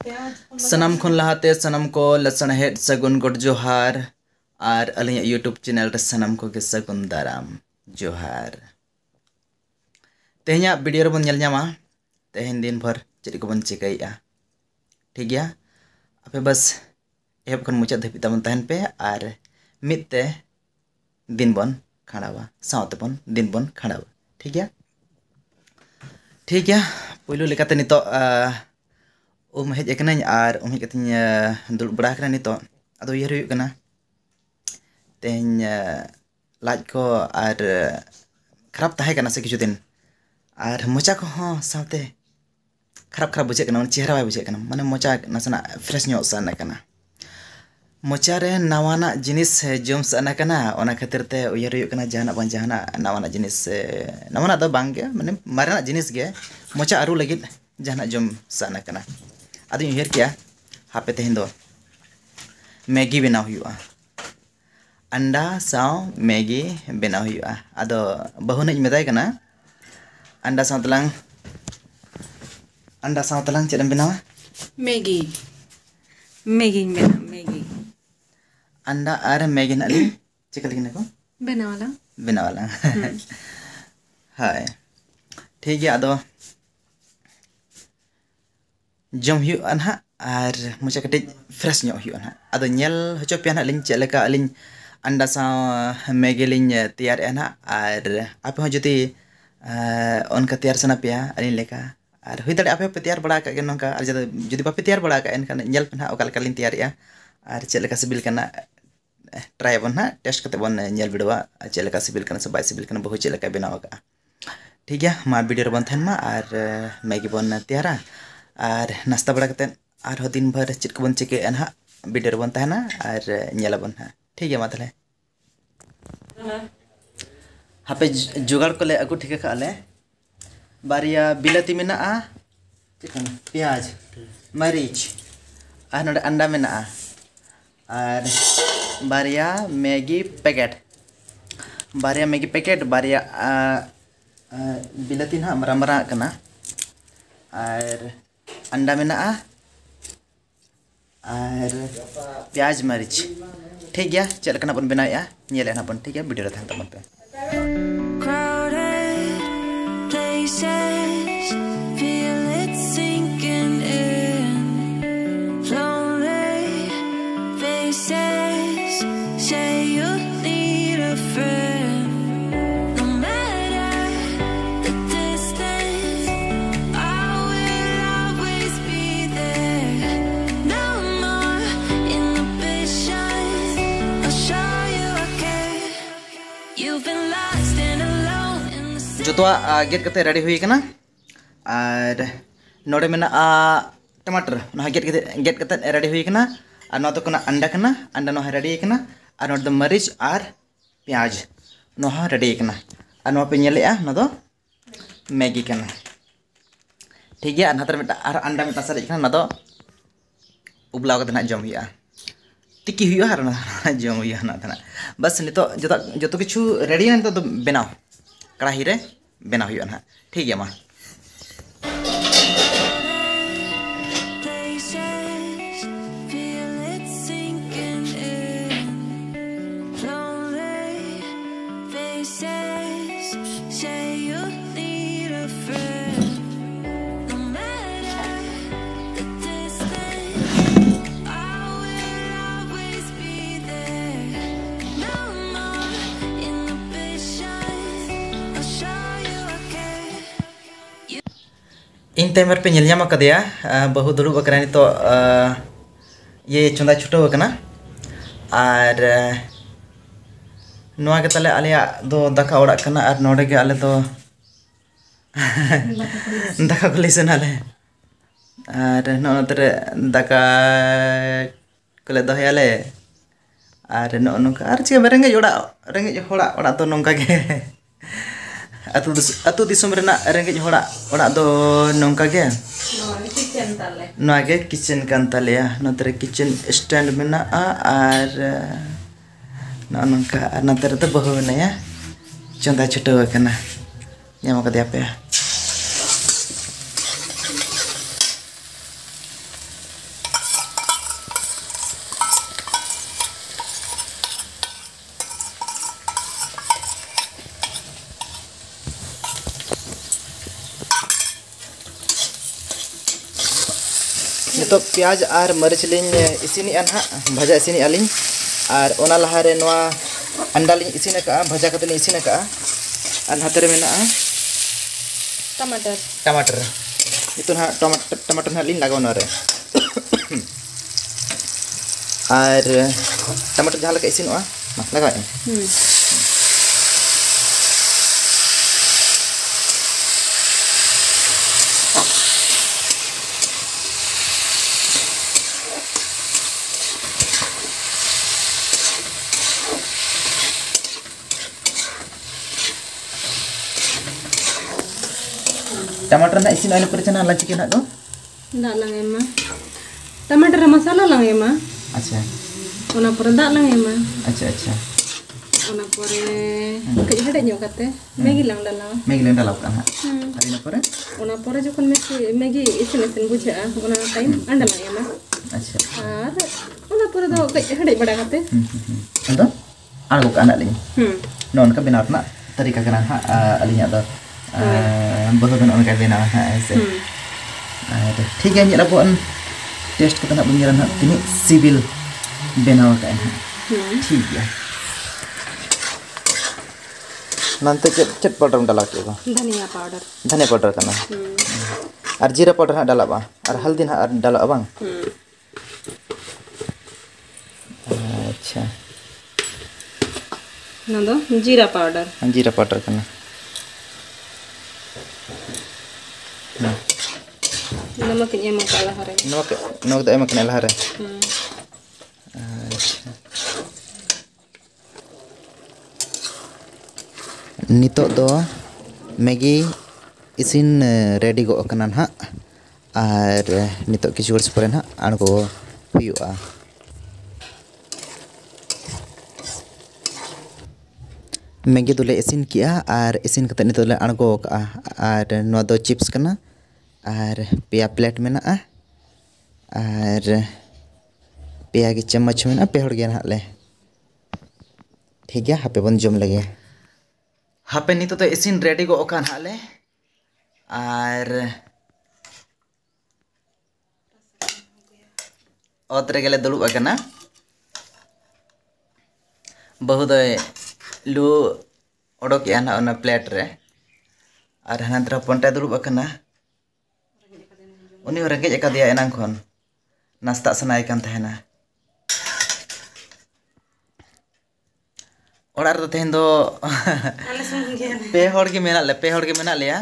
सनम खन लहाते सनम को लसन हेड सगुन गुड जोहार और अलिया यूट्यूब चैनल रे सनम को के सगुन दाराम जोहार। तेहना वीडियो रे बन नेल ᱧᱟᱢᱟ तेहन दिन भर चेक को बन चिकाइया ठीक गया। आपे बस एहब खन मुचाद धाबी तबन तहन पे और मिदते दिन बन खाड़ावा सावते बन दिन बन खाड़ावा ठीक गया। ठीक गया पुइलो लेकाते नितो हेज एकना और हेज कते दुड़ बड़ा कना नितो अदो उयहर हुयुग कना तेहन लाज को और खराब ताहे कना से किछु दिन और मोचा को सावते खराब बुझे कना चेहरा बाय बुझे कना माने मोचा नासना फ्रेश ᱧᱚᱜ साना कना मोचा रे नवाना जिनिस जम साना कना ओना खातिर ते उयहर हुयुग कना जहाना नवाना जिनिस नवाना दो बांग गे माने मारेना जिनिस गे मोचा आरु लगित जहाना जम साना कना अदो उयहर किया हापे तेहन दो मैगी बनाव हुयुआ अंडा साव मैगी बनाव हुयुआ अदो बहुना मेदाय कना अंडा साव तलांग चेदम बनावा मैगी बना मैगी अंडा और मैगी नाली चिकल किने को बनावाला हाय ठीक है अदो जम हुयुआ ना और मुचा कटे फ्रेश ᱧᱚᱜ हुयुआ ना अदो नेल होचो पे ना लिंग चेलका अलिंग अंडा साव मैगी लिंग तैयार ना और आप हो जति उनका तैयार सना पे अलिंग लेका और हुई दाड़े आपे पे तैयार बड़ा का गे नोंका और जदि बापे तैयार बड़ा का एनखान नेल पे ना ओका लेका लिंग तैयार और चेलका सिबिल कना ट्राई बन ना टेस्ट करते बन नेल बिडवा चेलका सिबिल कना से बाय सिबिल कना बहु चेलका बनाव का ठीक है। मा वीडियो रे बन थन मा और मैगी बन तैयारा और नाश्ता बड़ा करते और दिन भर चेक बन चिके ना वीडियो रे बन तहना और नेला बन ठीक है। मा तले हापे जुगाड़ को ले अगु ठीक का ले बारिया बिलाती में ना प्याज मरीच और नोडे अंडा में ना और बारिया मैगी पैकेट बारिया बिलाती ना मरा मरा कना और अंडा में ना और प्याज मरीच ठीक गया। चल कना बन बनाया नेले ना बन ठीक है वीडियो रे थान तमन पे जोतवा गेट कते रेडी हुई कना और नोडे में टमाटर ना गेट कते रेडी हुई कना और नो तो कना अंडा नो रेडी कना और नोडे मरीच और प्याज नो रेडी कना और नो पे नेलेआ नो दो मैगी कना ठीक है। नातर में और अंडा में सारे कना ना दो उबलाव कते ना जम हुआ तिकी हुआ और ना जम हुआ ना बस नितो जो किछु रेडी ना तो बनाओ कड़ाही रे बना हुआ ना ठीक है। मा इन टाइम पे नेल ᱧᱟᱢ कदिया बहु दुड़ुब अकरा नितो ये चंदा छुटो कना और नोआ के तले आले दो दाका ओड़ा कना और नोडे के आले दो दाका को लिसन आले और नोतरे दाका कोले दो याले और नो नोका और चे रेंगे ओड़ा तो नोंका के अतु दिसम रेना रेंगे ओड़ा दो नोंका के नोआ के किचन कान तालेया नोतरे किचन स्टैंड में ना और नो नोंका और नोतरे तो बहु बनाया चंदा छुटो कना ᱧᱟᱢ ᱠᱟᱫᱮᱭᱟ ᱯᱮ नितो प्याज और मरीच लिंग इसिनी अन हा भाजा इसिनी अलिंग और ओना लहारे नोआ अंडा लिंग इसिन का भाजा कते लिंग इसिन का और हाथे रे मेना टमाटर टमाटर नितो हा टमाटर हा लिंग लगाव नरे और टमाटर जहाँ लगा इसिन ओआ लगाव टमाटर ना इसी नॉइल पर चना लंच के ना दो दाल लंगे मा टमाटर मसाला लंगे मा अच्छा ओना पर दाल लंगे मा अच्छा अच्छा ओना पर कई हडे ᱧᱚᱜ ᱠᱟᱛᱮ मैगी लंग डाला का ना अरे ना पर ओना पर जखन मैगी इसिन बुझा ओना टाइम अंडा लंगे मा अच्छा और ओना पर दो कई हडे बड़ा कते अंदो आगो का ना लिंग नॉन का बिना अपना तरीका कना हा अलिया दो बहुत बन उनका बिना है ऐसे ठीक है ये अपन टेस्ट को तना bunyiran ha ini sibil benaw ka ठीक है nanti cet powder डाला के धनिया पाउडर करना और जीरा पाउडर हा डाला बा और हल्दी हा डाला बang अच्छा नंदो जीरा पाउडर करना नमक ये मसाला हरे नमक दे मकने लहरे अच्छा नितो दो मैगी इसिन रेडी गो कना ना और नितो किछु वर्ष पर ना आणगो हुआ मैगी दोले इसिन किया और इसिन कते नितो ले आणगो का और नो दो चिप्स कना और पेया प्लेट में ना और पेया की चम्मच में ना पे हड़ गया ना ले ठीक है हापे बन जम लगे हापे नितो तो इसिन रेडी गो ओकान हाले और ओतरे गेले दुलुब अकना बहुत लू ओडोक या ना ओना प्लेट रे और हनंतर पंटा दुलुब अकना उनी रेंगेज अकादिया एनांग खन नास्ता सनाय कान तहना ओड़ा रे तेहन दो पे हड़ के मेना लिया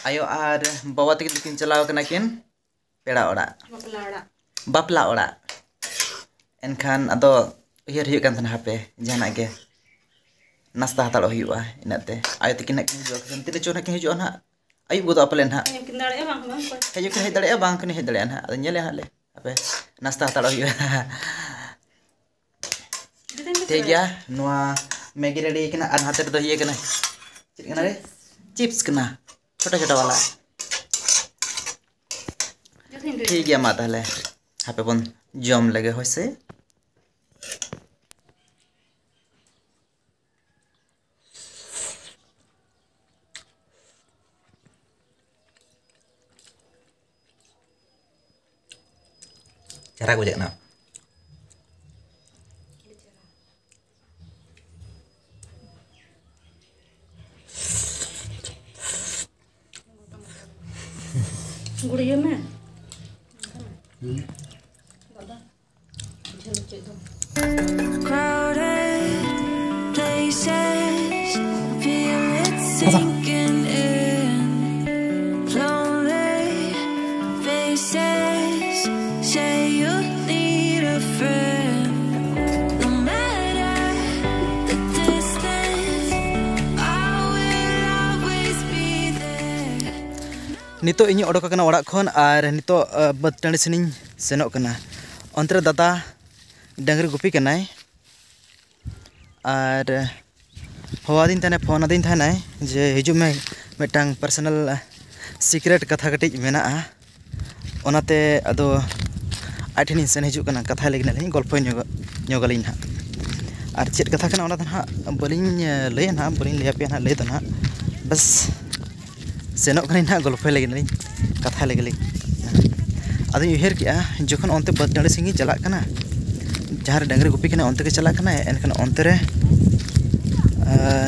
आयो और बाबा तक दिकिन चलाव कना किन पेड़ा ओड़ा बापला ओड़ा एनखान अदो उयर हुई कान तहना हापे जहाना के नास्ता हताड़ हुआ इनाते आयो तकिन किन हिजुआ तिरे चोना किन हिजुआ ना ayub goto apel en ha heju kan hedale bang kan hedale en ha nyele ha le ape nasta talo yu ठीक है नोआ मैगी रेडी कना और हाथे दो ये कना चिट कना रे चिप्स कना छोटा वाला ठीक है मा ताले हापे बन जम लगे होइसे cara gue jangan गुड़िया में नितो इन ओडोक कना ओड़ा खन और नितो बद टाणी सेनिन सेनोक कना अंतरे दादा डंगरी गुपी कनाय और हवादीन तने फोन आदीन थानाय जे हिजु में मिटांग पर्सनल सीक्रेट कथा कटिज मेना ओनाते अदो आठिन सेन हिजु कना कथा लेगिन लिन गल्प ᱧᱚᱜᱟᱞᱤᱧ ᱦᱟᱸᱜ और चेद कथा कना ओना ᱫᱚ ᱦᱟᱸᱜ ᱵᱟᱹᱞᱤᱧ ᱞᱟᱹᱭᱟ ᱦᱟᱸᱜ ᱵᱟᱹᱞᱤᱧ ᱞᱟᱹᱭᱟᱯᱮᱭᱟ ᱦᱟᱸᱜ ᱞᱟᱹᱭ ᱫᱚ ᱦᱟᱸᱜ ᱵस सेनोक कनी ना गल्प लगे कथा लगे aduh uher kia jokhan onte badale singi jalak kana jahar dangri gupi kana onte ke jalak kana enkan onte re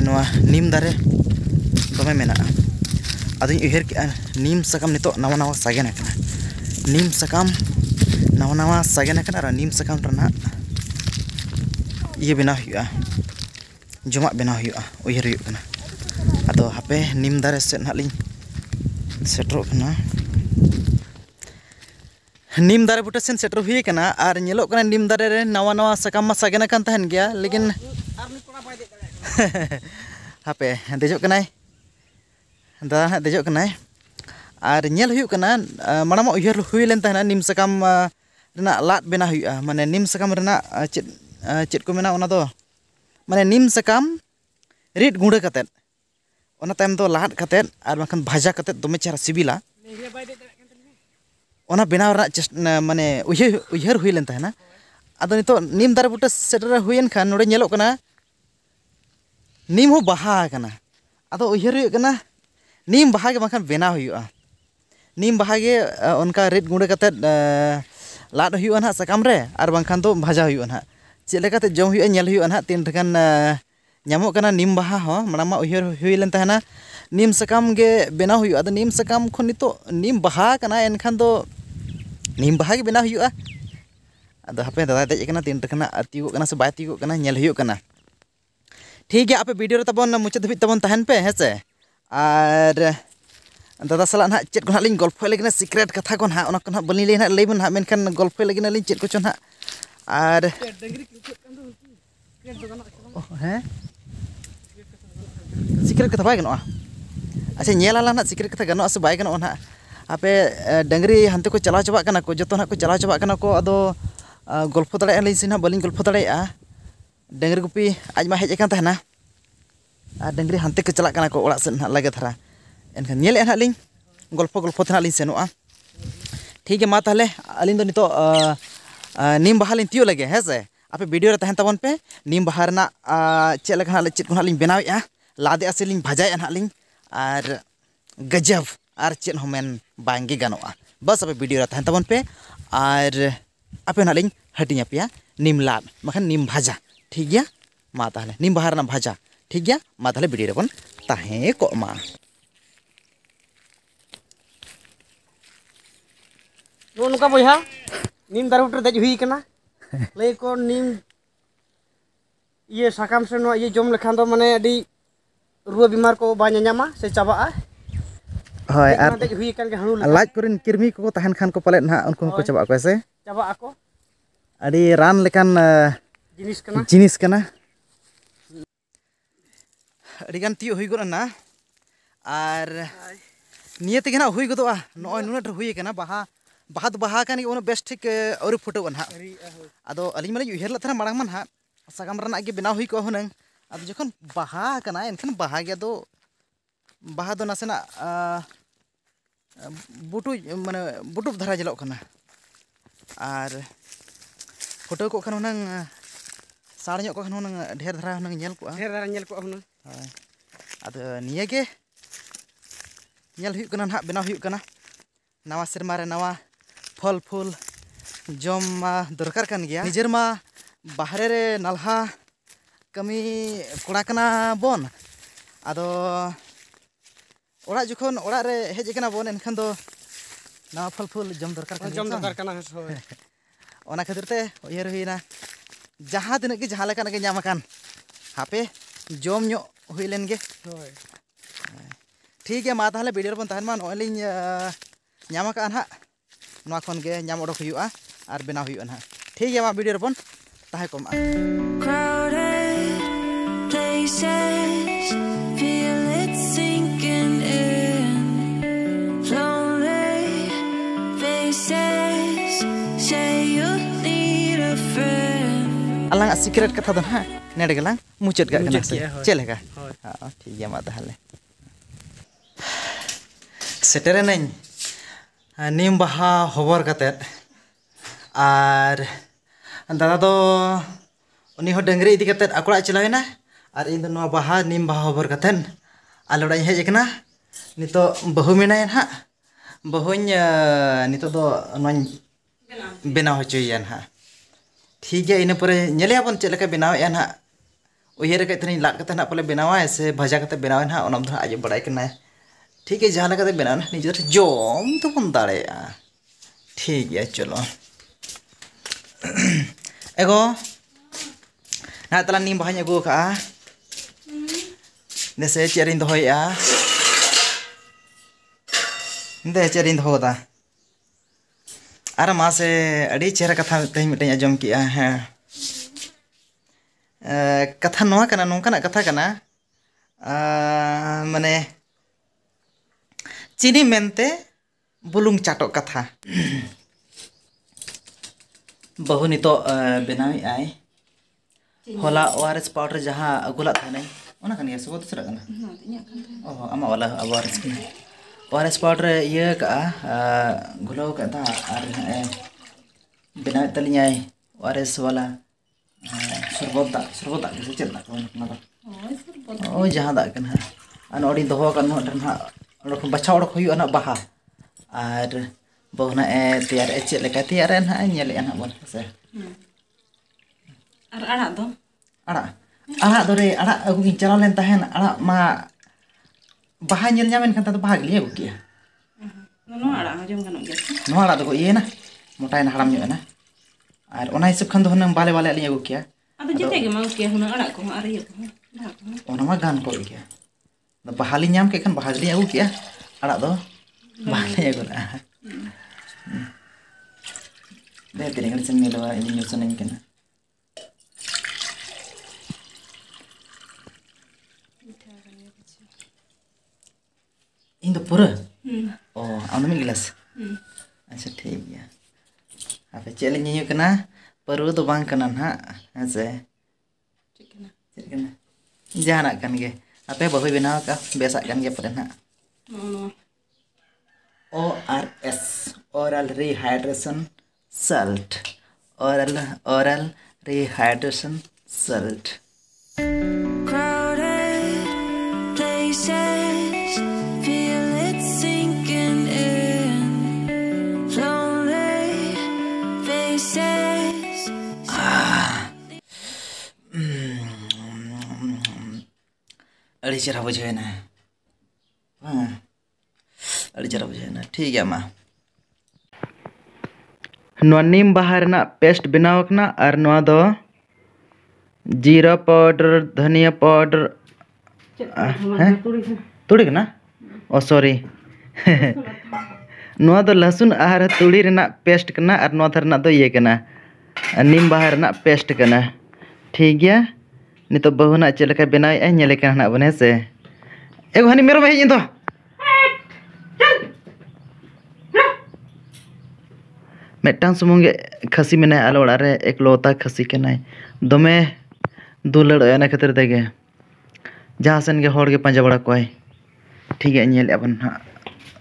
noa nim dare dome mena aduh uher kia nim sakam nito nawa nawa sagena kana nim sakam nawa nawa sagena kana ara nim sakam rana iya bena huya jomak bena huya uher huyu kana aduh hape nim dare set naling setro kana नीम दारे बुटा Sen shutter हुई कना और नेलो कना नीम दारे रे नवा नवा सकम मा सागेना कान तहन गया लेकिन हापे देजो कनाय दादा हा देजो कनाय और नेल हुई कना माना मा उयहर हुई लेन तहना नीम सकम रेना लाट बेना हुई माने नीम सकम रेना चेत को मेना ओना दो माने नीम सकम रिट गुंडा कतेत ओना तायम दो लाट कतेत और बाखन भाजा कतेत दोमे चेहरा सिबिला ओना बेनाव माने उयहर हुई लेन तहना आदो नितो नीम दारे बुटा सेटर हुईन खान नोडे नेलो कना नीम हो बाहा कना आदो उयहर हुई कना नीम बाहा के बाखान बेनाव हुईआ नीम बाहा के उनका रेड गुंडे कते लाड हुईआ ना सकाम रे आर बाखान तो भाजा हुईआ ना चेले कते जम हुईआ नेल हुईआ ना तीन ठकान ᱧᱟᱢᱚᱜ ᱠᱟᱱᱟ नीम बाहा हो माना उयहर हुई लेन तहना नीम सकाम गे बेनाव हुईआ आदो नीम सकाम खन नितो नीम बाहा कना एनखान दो नीम बाहा के बेना हुईआ आदो हापे दादा देज कना तीन टकना तिगो कना से बाय तिगो कना नेल हुईआ कना ठीक गया आपे वीडियो रे तबन मुचाद धबित तबन तहन पे हेसे आर दादा सला ना चेत को लिंग गल्प लेगिना सिक्रेट कथा को ना ओना को ना बलि लेना लेबन हा मेनखान गल्प लेगिना लिंग चेत को चन हा आर हैं सिक्रेट कथा बाय गनो अच्छा नेलाला ना सिक्रेट कथा गनो से बाय गनो ना आपे डंगरी हानते को चलाव चबा कना को जतो ना को चलाव चबा कना को अदो गल्प दड़े लिंग सिना बलिंग गल्प दड़े डंगरी गुपी आज मा हेज कन तहना आ डंगरी हानते को चला कना को ओड़ा से ना लगे धरा एनखान नेले ना लिंग गल्प तना लिंग सेनोआ ठीक है मा ताहले अलिंग दो नितो नीम बाहा लिंग तियो लगे है से आपे वीडियो रे तहन तबन पे नीम बाहा रना चेक लगा ना चेत को ना लिंग बनावेआ लादे आसे लिंग भाजाय ना लिंग आर गजब आर चेत होमेन बांगे गानोआ बस आपे वीडियो रे तहन तबन पे आर आपे ना लिंग हटिया पिया नीम लाद मखन नीम भाजा ठीक गया मा ताहले नीम बाहा रना भाजा ठीक गया मा ताहले वीडियो रे बन ताहे को मा नुका बहा नीम दारे बुटा देज हुई कना ले को नीम ये साकाम से ये जम लेखान दो माने अडी रुआ बीमार को बा ᱧᱟᱧᱟᱢᱟ से चाबा होय आर देज हुई कन के हणु लाज करिन किरमी को तहन खान को पले ना उनको को चबा को से चाबा को अडी रान लेकान जिनिस कना अडी गान तियो हुई गो ना आर नियते गना हुई गदोआ नय नुनट हुई कना बाहा तो बाहा कानी उन बेस्ट ठीक और फोटो ना आदो अली माने उहर लथरा मांग मन हा सगाम रना के बेना हुई को हुनंग आदो जखन बाहा कना एनखन बाहा गे दो बाहा दो नासेना बुटु माने बुटुब धरा जलो कना आर फोटो को खन हुनंग साड़ ᱧᱚᱜ को खन हुनंग ढेर धरा हुनंग नेल को हुनंग आदो निया गे नेल हुई कना ना बेना हुई कना नवा सेरमा रे नवा फल फूल जम दरकार कान गया निजर मा बाहरे रे नालहा कमी कोड़ा कना बोन आदो ओड़ा जखन ओड़ा रे हेज कना बोन एनखान दो नवा फल फूल जम दरकार कना ओना खातिर ते उयहर हुईना जहां तिनक के जहां लेकान के ᱧᱟᱢ कान हापे जम ᱧᱚᱜ हुई लेन गे ठीक है मा ताहले वीडियो बन तहन मा नलिन ᱧᱟᱢ का ना नवा खन गे ᱧᱟᱢ ओडक हुईआ आर बेना हुईआ ना ठीक है मा वीडियो बन ताहे को मा अलांग सिक्रेट कथा दो ना नेडे गलांग मुचेत का कना से चलेगा हां ठीक है मा ताहले सेटेरे नई नीम बाहा हबर कते आर दादा दो उनी हो डंगरी इदी कते अकड़ा चलावेना आर इन दो बाहा नीम बाहा हबर कते आले ओड़ा हेज कना नितो बहु मेनाय ना बहुñ नितो दो नोñ बेनाव होचोया ना ठीक है इन पर नेले बन चेक बेनाव ना उयर के थनी लाट कते ना पले बेनावा से भजा कते बेनाव ना ओनम धा आज बड़ाई कना ठीक है जहां कते बेनाव निजे जोम तो बन दाड़े ठीक है चलो एगो ना तला नीम बहाኝ अगू का जैसे चेरिन दोया दे चेरिन दोदा आर मासे अड़ी चेहरा कथा तेज मिटे आजम किया है कथा नोआ कना नोंकाना कथा कना माने चीनी मेनते बुलुंग चाटो कथा बहु नितो बेनावी आय होला ओआरएस पाउडर जहां अगुला थाने ओना कनिया सब दूसरा कना ओ आमा वाला ओआरएस की ओआरएस पाउडर ये का गुलो का था और बेनाव तलियाय ओआरएस वाला सरबत के चेक दा कोना ओ जहां दा कना अन ओडी दोहो कन नोडन हा ओडक बछा ओडक हुयु अना बाहा और बहुना तैयार चेक लेका तैयार ना नेले ना बोन से और आड़ा दो आड़ा दो रे आड़ा अगु गिन चला लेन तहन आड़ा मा बाहा नेल ᱧᱟᱢᱮᱱ ᱠᱷᱟᱱ ᱛᱟ ᱫᱚ ᱵᱟᱦᱟ ᱜᱮᱞᱤ ᱟᱹᱜᱩ ᱠᱮᱭᱟ नो आड़ा जम गानो गया ᱱᱚᱣᱟ ᱟᱲᱟᱜ ᱫᱚᱠᱚ ᱤᱭᱟᱹ ᱱᱟ ᱢᱚᱴᱟᱭ ᱱᱟ ᱦᱟᱲᱟᱢ ᱧᱚᱜ ᱮᱱᱟ ᱟᱨ ᱚᱱᱟ ᱦᱤᱥᱟᱹᱵ ᱠᱷᱟᱱ ᱫᱚ ᱦᱩᱱᱟᱹᱝ ᱵᱟᱞᱮ ᱟᱹᱞᱤᱧ ᱟᱹᱜᱩ ᱠᱮᱭᱟ अदो जते गे मांग के हुना आड़ा को और ये को ᱚᱱᱟ ᱢᱟ ᱜᱟᱱ ᱠᱚᱜ ᱜᱮᱭᱟ ᱵᱟᱦᱟ ᱞᱤᱧ ᱧᱟᱢ ᱠᱮᱫ ᱠᱷᱟᱱ ᱵᱟᱦᱟ ᱜᱮᱞᱤᱧ ᱟᱹᱜᱩ ᱠᱮᱭᱟ ᱟᱲᱟᱜ ᱫᱚ ᱵᱟᱞᱤᱧ ᱟᱹᱜᱩ ᱞᱟᱜᱼᱟ दे तिरंग से मिलवा इन न्यूज़ नहीं करना इन तो पूरा ओ आम में गिलास अच्छा ठीक है आप चले नहीं करना पर वो तो बांग करना ना ऐसे ठीक है ना जाना कन के आपे बहु बिना का बेसा कन के पड़े ना ORS oral rehydration salt oral rehydration salt Crowded places feel it sinking in lonely faces अड़ी चरा बुझे ना अड़ी चरा बुझे ना ठीक है माँ नीम बाहर ना पेस्ट बनाव कना और नवा दो जीरा पाउडर धनिया पाउडर तुड़ी कना ओ सॉरी नवा दो लहसुन और तुड़ी रेना पेस्ट कना और नवा धरना दो ये कना नीम बाहर ना पेस्ट कना ठीक गया नितो बहुना चलका बनाव ए नेले कना बने से एगो हनी मेरो में हिं दो मेटांग सुमुंगे खसी में आलो ओड़ा एक लोता खसी के नाय दमे दुलड़ एना खातिर तेगे जहाँ सेन के होड़ के पंजा बड़ा कोय ठीक है नेल अपन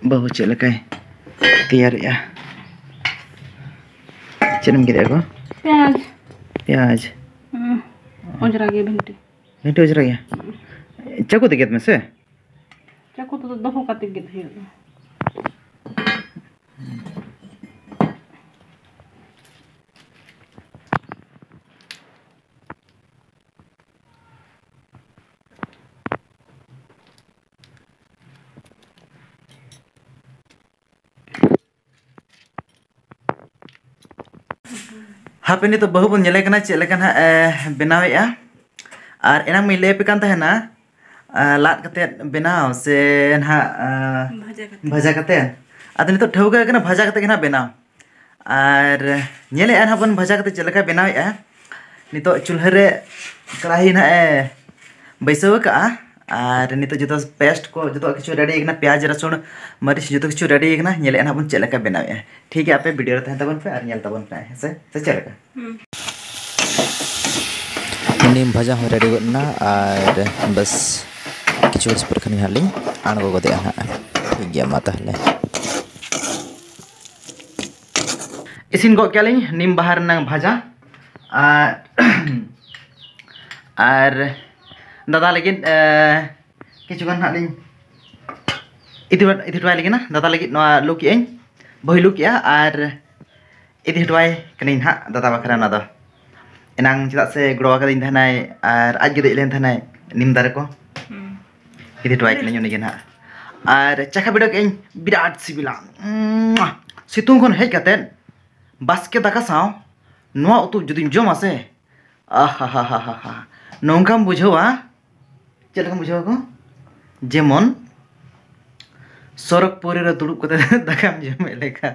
बहु चलका तैयार या चनम के देखो प्याज ओजरा गे भिंटी भिंटी ओजरा गया चाकू दिगत में से चाकू तो दहो काते गे थे हापे तो बहु बन नेले कना चेले कना बनावेया और एना मैं ले पे कान तहना लाट कते बनाव से ना भजा कते अद नितो ठौका कना भजा कते ना बनाव और नेले एना बन भजा कते चेले का बनावेया नितो चूल्हा रे कढ़ाई ना बैसव का और नितो जो पेस्ट को जो किछु रेडी एकना प्याज रसुन मरीच जो किछु रेडी एकना नेले एना बन चेले का बनावेया ठीक है आपे वीडियो रे तहन तबन पे और नेल तबन पे से चेले का नीम भजा हो रेडी गना और बस किछु पर खनि हाली आणगो गदे ना ठीक गया मा ताहले इसिन गो केलिन नीम बाहर ना भजा और दादा लेकिन किछु गन हालिन इति हटवाई लगे ना दादा लगे लू के बही लू के और इति हटवाई कनी हाँ दादा बखरा ना दो एनांग चेदा से गड़वा कदिन थानाय और आज गे देलेन थानाय निम दारे को इति हटवाई कनी उनी गे ना और चाखा बिड़ा के बिराट सिबिला सितुंग खन हेज काते बास्के दाका साव नोआ उतु जुदिम जमा से आहा हा हा हा हा नोंकाम बुझावा चेलकम बुझावा को जेमन सरक पुरी रे दुड़ुब कते दाकाम जमे लेखा